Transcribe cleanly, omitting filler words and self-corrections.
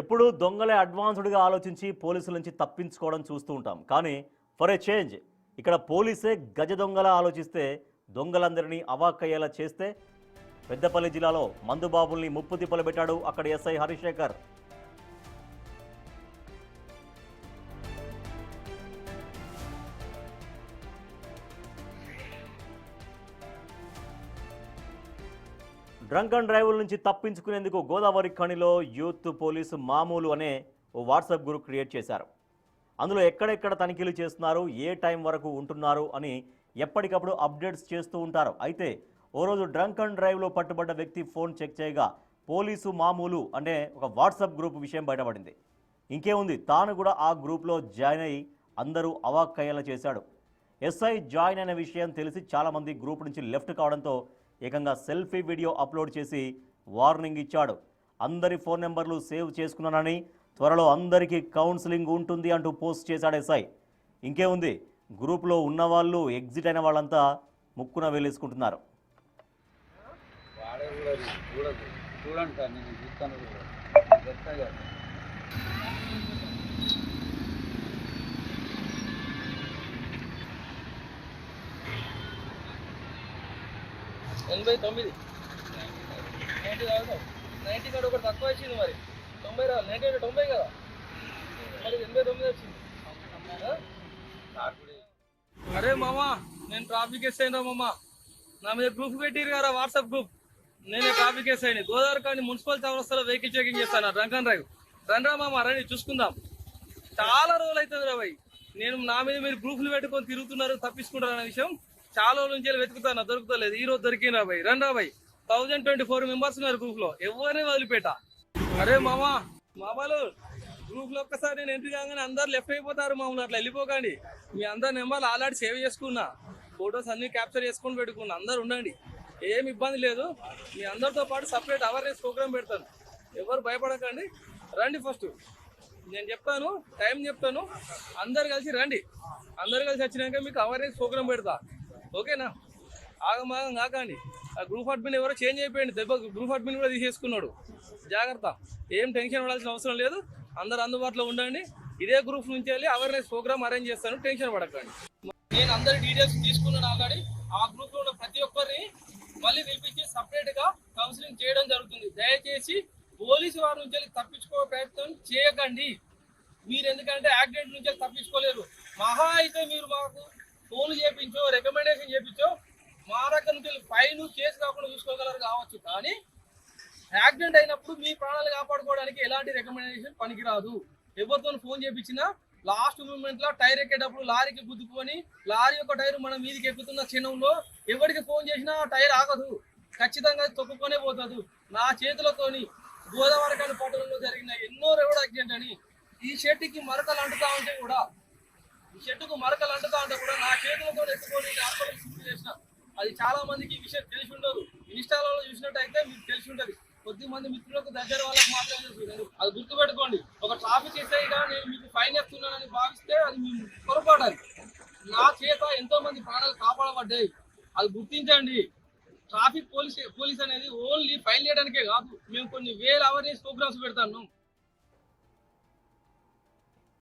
ఎప్పుడు దొంగలే అడ్వాన్స్డ్గా ఆలోచించి పోలీసుల నుంచి తప్పించుకోవడం చూస్తూ ఉంటాం. కానీ ఫర్ ఏ చేంజ్ ఇక్కడ పోలీసే గజ దొంగలా ఆలోచిస్తే దొంగలందరినీ అవాక్కయ్యేలా చేస్తే పెద్దపల్లి జిల్లాలో మందుబాబుల్ని ముప్పు తిప్పలు పెట్టాడు అక్కడి ఎస్ఐ హరిశేఖర్. డ్రంక్ అండ్ డ్రైవుల నుంచి తప్పించుకునేందుకు గోదావరి ఖనిలో యూత్ పోలీసు మామూలు అనే ఓ వాట్సాప్ గ్రూప్ క్రియేట్ చేశారు. అందులో ఎక్కడెక్కడ తనిఖీలు చేస్తున్నారు, ఏ టైం వరకు ఉంటున్నారు అని ఎప్పటికప్పుడు అప్డేట్స్ చేస్తూ ఉంటారు. అయితే ఓ రోజు డ్రంక్ అండ్ డ్రైవ్లో పట్టుబడ్డ వ్యక్తి ఫోన్ చెక్ చేయగా పోలీసు మామూలు అనే ఒక వాట్సాప్ గ్రూప్ విషయం బయటపడింది. ఇంకేముంది, తాను కూడా ఆ గ్రూప్లో జాయిన్ అయ్యి అందరూ అవాక్కయ్యేలా చేశాడు. ఎస్ఐ జాయిన్ అయిన విషయం తెలిసి చాలామంది గ్రూప్ నుంచి లెఫ్ట్ కావడంతో ఏకంగా సెల్ఫీ వీడియో అప్లోడ్ చేసి వార్నింగ్ ఇచ్చాడు. అందరి ఫోన్ నెంబర్లు సేవ్ చేసుకున్నానని, త్వరలో అందరికీ కౌన్సిలింగ్ ఉంటుంది అంటూ పోస్ట్ చేశాడు ఎస్ఐ. ఇంకేముంది, గ్రూప్లో ఉన్నవాళ్ళు ఎగ్జిట్ అయిన వాళ్ళంతా ముక్కున వేలేసుకుంటున్నారు. ఎనభై 90 90 కాదు, ఒకటి తక్కువ వచ్చింది. మరి 90 రావాలి, 90 కదా, మరి 89 వచ్చింది. అరే మామా, నేను ట్రాఫిక్ ఎస్ అయినా మామా, నా మీద గ్రూప్ పెట్టిరు కదా, వాట్సాప్ గ్రూప్. నేనే ట్రాఫిక్ ఎస్ అయినా గోదావరి కానీ మున్సిపల్ చౌరస్తాలో వెహికల్ చెకింగ్ చేస్తాను. డ్రంక్ అండ్ డ్రైవ్ రండ్రా మామా, రండి చూసుకుందాం. చాలా రోజులు అవుతుంది రా భయ్, నేను నా మీద మీరు గ్రూపులు పెట్టుకొని తిరుగుతున్నారు, తప్పించుకుంటారు అనే విషయం చాలా రోజుల నుంచి వెతుకుతాను, దొరుకుతలేదు. ఈ రోజు దొరికినా భయ్, రండ్రా భయ్. 1024 మెంబర్స్ ఉన్నారు గ్రూప్ లో, ఎవరిని వదిలిపెట్ట. అరే మామా, మామలు గ్రూప్ లో ఒక్కసారి నేను ఎంట్రీ కాగానే అందరు లెఫ్ట్ అయిపోతారు. మామూలు అట్లా వెళ్ళిపోకండి. మీ అందరు నెంబర్లు ఆల్రెడీ సేవ్ చేసుకున్నా, ఫొటోస్ అన్ని క్యాప్చర్ చేసుకొని పెట్టుకున్నా. అందరు ఉండండి, ఏం ఇబ్బంది లేదు. మీ అందరితో పాటు సపరేట్ అవేర్నెస్ ప్రోగ్రామ్ పెడతాను, ఎవరు భయపడకండి. రండి, ఫస్ట్ నేను చెప్తాను, టైం చెప్తాను, అందరు కలిసి రండి. అందరు కలిసి వచ్చినాక మీకు అవేర్నెస్ ప్రోగ్రామ్ పెడతా, ఓకేనా? ఆగమాగం కాకండి. ఆ గ్రూప్ అడ్మిన్ ఎవరో చేంజ్ అయిపోయింది, దెబ్బ గ్రూప్ అడ్మిన్ కూడా తీసేసుకున్నాడు. జాగ్రత్త, ఏం టెన్షన్ పడాల్సిన అవసరం లేదు. అందరు అందుబాటులో ఉండండి. ఇదే గ్రూప్ నుంచి వెళ్ళి అవేర్నెస్ ప్రోగ్రామ్ అరేంజ్ చేస్తాను, టెన్షన్ పడకండి. నేను అందరి డీటెయిల్స్ తీసుకున్నాను ఆల్రెడీ. ఆ గ్రూప్ లో ఉన్న ప్రతి ఒక్కరిని మళ్ళీ పిలిపించి సపరేట్ గా కౌన్సిలింగ్ చేయడం జరుగుతుంది. దయచేసి పోలీసు వారి నుంచి వెళ్ళి తప్పించుకో ప్రయత్నం చేయకండి. మీరు ఎందుకంటే యాక్సిడెంట్ నుంచి తప్పించుకోలేరు. మహా అయితే మీరు మాకు ఫోన్లు చేయించో, రికమెండేషన్ చేయించో, మా దగ్గర నుంచి ఫైన్ కేసు కాకుండా చూసుకోగలరు కావచ్చు. కానీ యాక్సిడెంట్ అయినప్పుడు మీ ప్రాణాలు కాపాడుకోవడానికి ఎలాంటి రికమెండేషన్ పనికిరాదు. ఎవరితో ఫోన్ చేయించినా లాస్ట్ మూమెంట్ లో టైర్ ఎక్కేటప్పుడు లారీకి గుద్దుకొని లారీ యొక్క టైర్ మన మీదకి ఎక్కుతున్న క్షణంలో ఎవరికి ఫోన్ చేసినా టైర్ ఆగదు, ఖచ్చితంగా తొక్కుకొనే పోతుంది. నా చేతులతోని గోదావరి కానీ పట్టణంలో జరిగిన ఎన్నో రోడ్ యాక్సిడెంట్ అని, ఈ షెడ్కి మరకలు అంటుతా ఉంటే కూడా, ఈ షెడ్డుకు మరకలు అంటుతా ఉంటే కూడా నా చేతులతో ఎత్తుకొని హాస్పిటల్ చేసిన. అది చాలా మందికి ఈ విషయం తెలిసి ఉండదు. ఇన్స్టాగ్రామ్లో చూసినట్టయితే మీకు తెలిసి ఉంటుంది. కొద్ది మంది మిత్రులకు దగ్గర వాళ్ళకి మాత్రమే తెలుసు. అది గుర్తుపెట్టుకోండి. ఒక ట్రాఫిక్ ఎస్ఐగా నేను మీకు ఫైన్ వేస్తున్నానని భావిస్తే అది మీ పొరపాటు. నా చేత ఎంతో మంది ప్రాణాలు కాపాడబడ్డాయి, అది గుర్తించండి. ట్రాఫిక్ పోలీస్ అనేది ఓన్లీ ఫైన్ చేయడానికే కాదు, మేము కొన్ని వేల అవేర్నెస్ ప్రోగ్రామ్స్ పెడతాను.